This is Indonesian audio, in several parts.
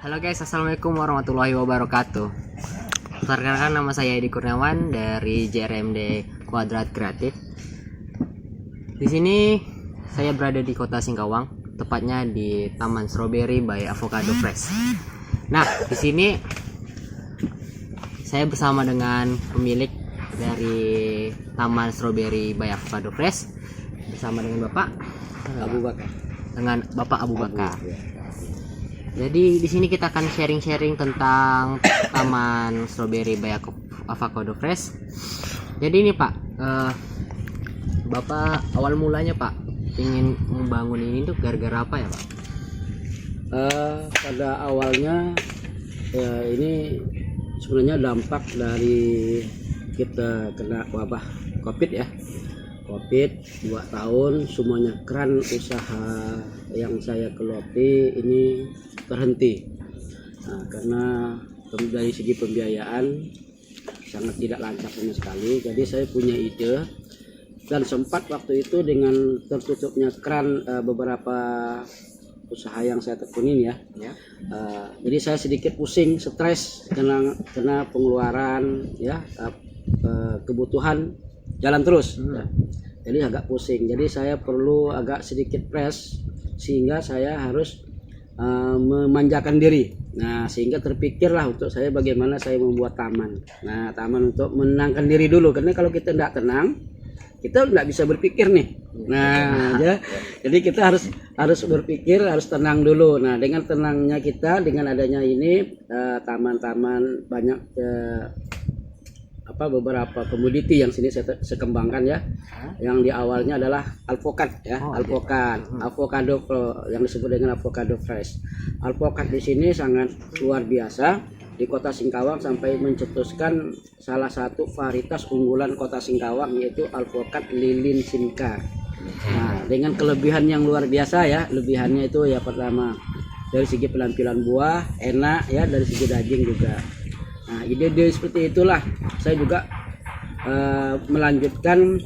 Halo guys, assalamualaikum warahmatullahi wabarakatuh. Perkenalkan, nama saya Edi Kurniawan dari JRMD Kuadrat Kreatif. Di sini saya berada di Kota Singkawang, tepatnya di Taman Strawberry by Avocado Fresh. Nah, di sini saya bersama dengan pemilik dari Taman Strawberry by Avocado Fresh, bersama dengan Bapak Abu Bakar. Abu Bakar. Jadi di sini kita akan sharing-sharing tentang Taman Strawberry by Avocado Fresh. Jadi ini Pak, Bapak awal mulanya Pak ingin membangun ini tuh gara-gara apa ya Pak? Pada awalnya ini sebenarnya dampak dari kita kena wabah COVID ya. COVID 2 tahun semuanya keran usaha yang saya geluti ini terhenti. Nah, karena dari segi pembiayaan sangat tidak lancar sama sekali. Jadi saya punya ide dan sempat waktu itu dengan tertutupnya keran beberapa usaha yang saya tekunin ya. Jadi saya sedikit pusing, stres kena pengeluaran ya, kebutuhan jalan terus. Jadi agak pusing. Jadi saya perlu agak sedikit press sehingga saya harus memanjakan diri. Nah, sehingga terpikirlah untuk saya bagaimana saya membuat taman. Nah, taman untuk menenangkan diri dulu, karena kalau kita tidak tenang, kita tidak bisa berpikir nih. Nah, jadi kita harus berpikir, harus tenang dulu. Nah, dengan tenangnya kita, dengan adanya ini taman-taman banyak beberapa komoditi yang sini saya kembangkan ya. Yang di awalnya adalah alpukat ya, avocado yang disebut dengan avocado fresh. Alpukat di sini sangat luar biasa di Kota Singkawang, sampai mencetuskan salah satu varietas unggulan Kota Singkawang, yaitu alpukat lilin simca. Nah, dengan kelebihan yang luar biasa ya. Lebihannya itu ya, pertama dari segi penampilan buah enak ya, dari segi daging juga. Nah, ide-ide seperti itulah saya juga melanjutkan.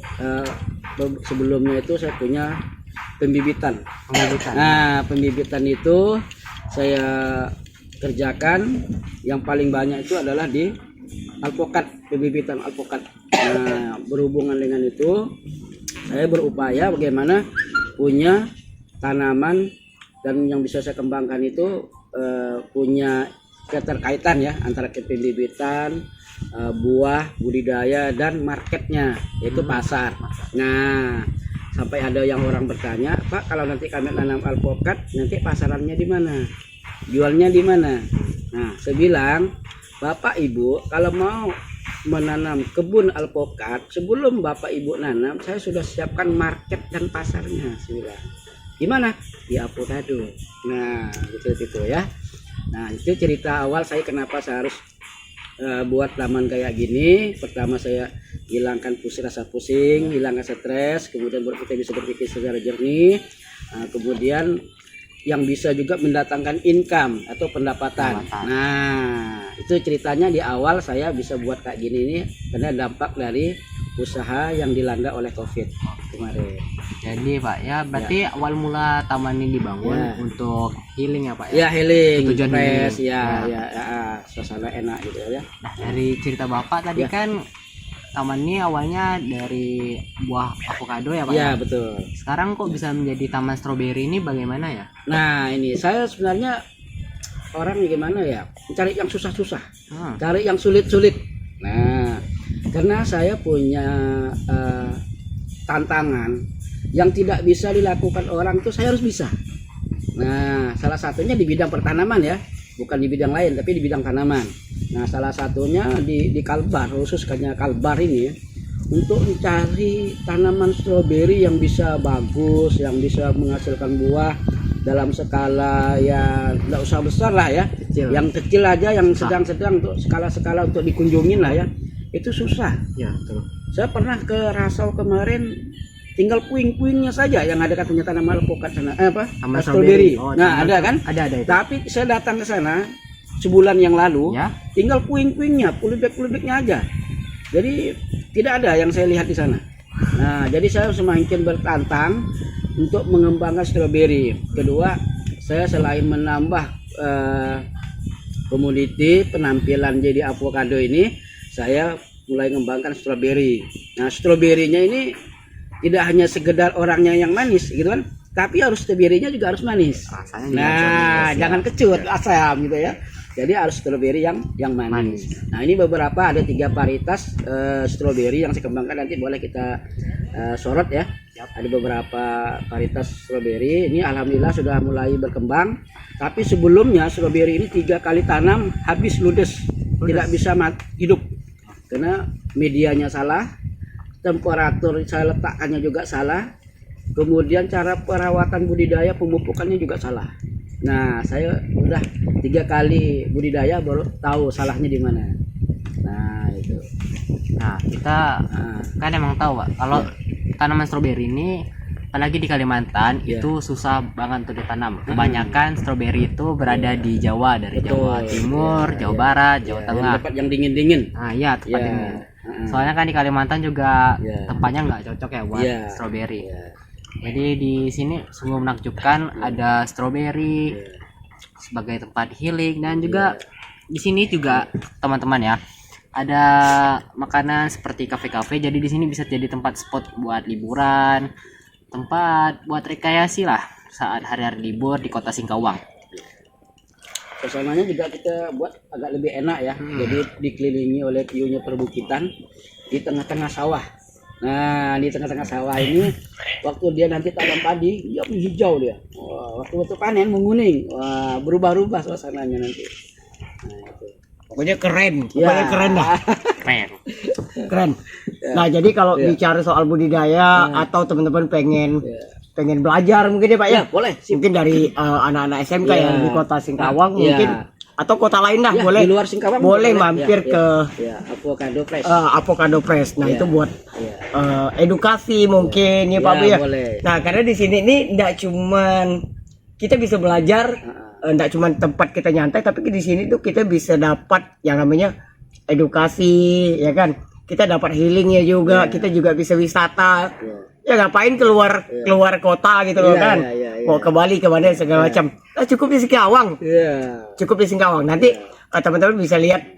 Sebelumnya itu saya punya pembibitan. Nah, pembibitan itu saya kerjakan yang paling banyak itu adalah di alpukat, pembibitan alpukat. Nah, berhubungan dengan itu saya berupaya bagaimana punya tanaman dan yang bisa saya kembangkan itu punya keterkaitan ya antara pembibitan, buah, budidaya, dan marketnya, yaitu pasar. Nah, sampai ada yang orang bertanya, Pak, kalau nanti kami nanam alpukat, nanti pasarannya di mana? Jualnya di mana? Nah, saya bilang, Bapak Ibu kalau mau menanam kebun alpukat, sebelum Bapak Ibu nanam, saya sudah siapkan market dan pasarnya. Saya bilang, di mana? Di avocado. Nah, gitu ya. Nah, itu cerita awal saya kenapa saya harus buat taman kayak gini. Pertama saya hilangkan rasa pusing, hilangkan stres, kemudian kita bisa berpikir secara jernih. Kemudian yang bisa juga mendatangkan income atau pendapatan. Nah, itu ceritanya di awal saya bisa buat kayak gini nih karena dampak dari usaha yang dilanda oleh COVID kemarin. Jadi Pak ya, berarti awal mula taman ini dibangun untuk healing ya Pak ya? Healing, tujuan fresh healing. Suasana enak gitu ya. Nah, dari cerita Bapak tadi kan taman ini awalnya dari buah avocado ya Pak? Iya, betul. Sekarang kok bisa menjadi taman stroberi ini bagaimana ya? Nah, ini saya sebenarnya orang gimana ya, cari yang susah-susah, cari yang sulit-sulit. Nah, karena saya punya tantangan yang tidak bisa dilakukan orang itu saya harus bisa. Nah, salah satunya di bidang pertanaman ya, bukan di bidang lain tapi di bidang tanaman. Nah, salah satunya di Kalbar, khususnya Kalbar ini untuk mencari tanaman stroberi yang bisa bagus, yang bisa menghasilkan buah dalam skala ya tidak usah besar lah ya, yang kecil aja, yang sedang-sedang untuk skala-skala untuk dikunjungin lah ya, itu susah ya. Saya pernah ke Rasau kemarin, tinggal puing-puingnya saja yang ada katanya tanaman alpukat sana, stroberi. Nah, ada kan? Ada itu. Tapi saya datang ke sana sebulan yang lalu, tinggal puing-puingnya, pulibek-pulibeknya aja. Jadi tidak ada yang saya lihat di sana. Nah, jadi saya semakin bertantang untuk mengembangkan stroberi. Kedua, saya selain menambah komoditi penampilan jadi avocado ini saya mulai mengembangkan stroberi. Nah, stroberinya ini tidak hanya sekedar orangnya yang manis gitu kan, tapi harus stroberinya juga harus manis. Rasanya juga Nah, manis, ya. jangan kecut asam gitu ya. Jadi harus stroberi yang manis. Nah, ini beberapa ada 3 varietas stroberi yang saya kembangkan, nanti boleh kita sorot ya. Ada beberapa varietas stroberi. Ini alhamdulillah sudah mulai berkembang. Tapi sebelumnya stroberi ini 3 kali tanam habis ludes. Tidak bisa hidup. Karena medianya salah, temperatur saya letakkannya juga salah. Kemudian cara perawatan budidaya pemupukannya juga salah. Nah, saya udah 3 kali budidaya baru tahu salahnya di mana. Nah, itu. Nah, kita kan emang tahu, Pak, kalau tanaman stroberi ini apalagi di Kalimantan itu susah banget untuk ditanam. Kebanyakan stroberi itu berada di Jawa, dari Jawa Timur, Jawa Barat, Jawa Tengah. Tempat yang dingin-dingin. Nah, iya, tempat dingin. Soalnya kan di Kalimantan juga tempatnya nggak cocok ya buat stroberi. Jadi di sini sungguh menakjubkan, ada stroberi sebagai tempat healing, dan juga di sini juga teman-teman ya ada makanan seperti kafe-kafe. Jadi di sini bisa jadi tempat spot buat liburan, tempat buat rekreasi lah saat hari-hari libur di Kota Singkawang. Suasananya juga kita buat agak lebih enak ya. Jadi dikelilingi oleh view-nya perbukitan di tengah-tengah sawah. Nah, di tengah-tengah sawah ini waktu dia nanti tanam padi, dia hijau dia. Wah, waktu panen menguning. Wah, berubah-ubah suasananya nanti. Nah, itu. Pokoknya keren, Ya. keren dah. Keren. Keren. Nah, jadi kalau bicara soal budidaya atau teman-teman pengen belajar mungkin ya Pak ya. Ya, boleh. Mungkin dari anak-anak SMK Ya. yang di Kota Singkawang Ya. mungkin, atau kota lain dah, Ya, boleh. di luar Singkawang boleh boleh. mampir Ya, ke Avocado Press. Avocado Press. Nah, Ya. itu buat Ya. edukasi mungkin ya Pak Bu Ya, ya. boleh. Nah, karena di sini nih enggak cuman kita bisa belajar, enggak cuman tempat kita nyantai, tapi di sini tuh kita bisa dapat yang namanya edukasi, ya kan? Kita dapat healingnya juga, kita juga bisa wisata. Ya ngapain keluar kota gitu loh Iya, kan? iya, iya. Mau ke Bali ke mana segala macam. Nah, cukup di Singkawang. Iya. Cukup di Singkawang. Nanti teman-teman bisa lihat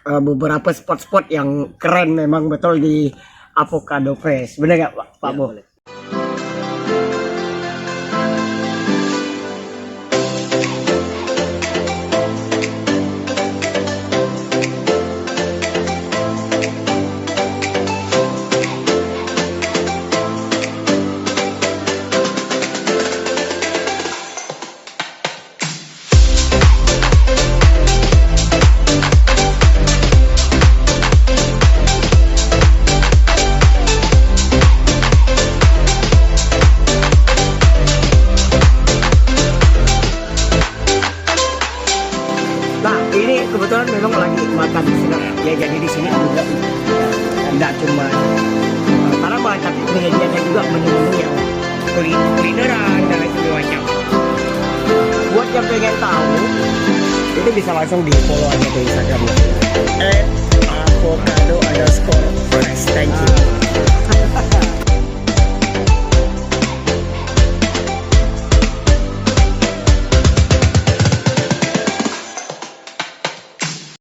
beberapa spot-spot yang keren memang betul di Avocado Press. Benar nggak Pak Bo? Boleh. Nah, ini kebetulan memang lagi makan siang. Ya, jadi di sini juga tidak cuma tanaman, tapi menyediakan juga menu-menu yang kulineran dan lain sebagainya. Buat yang pengen tahu, itu bisa langsung di follow aja ke Instagram.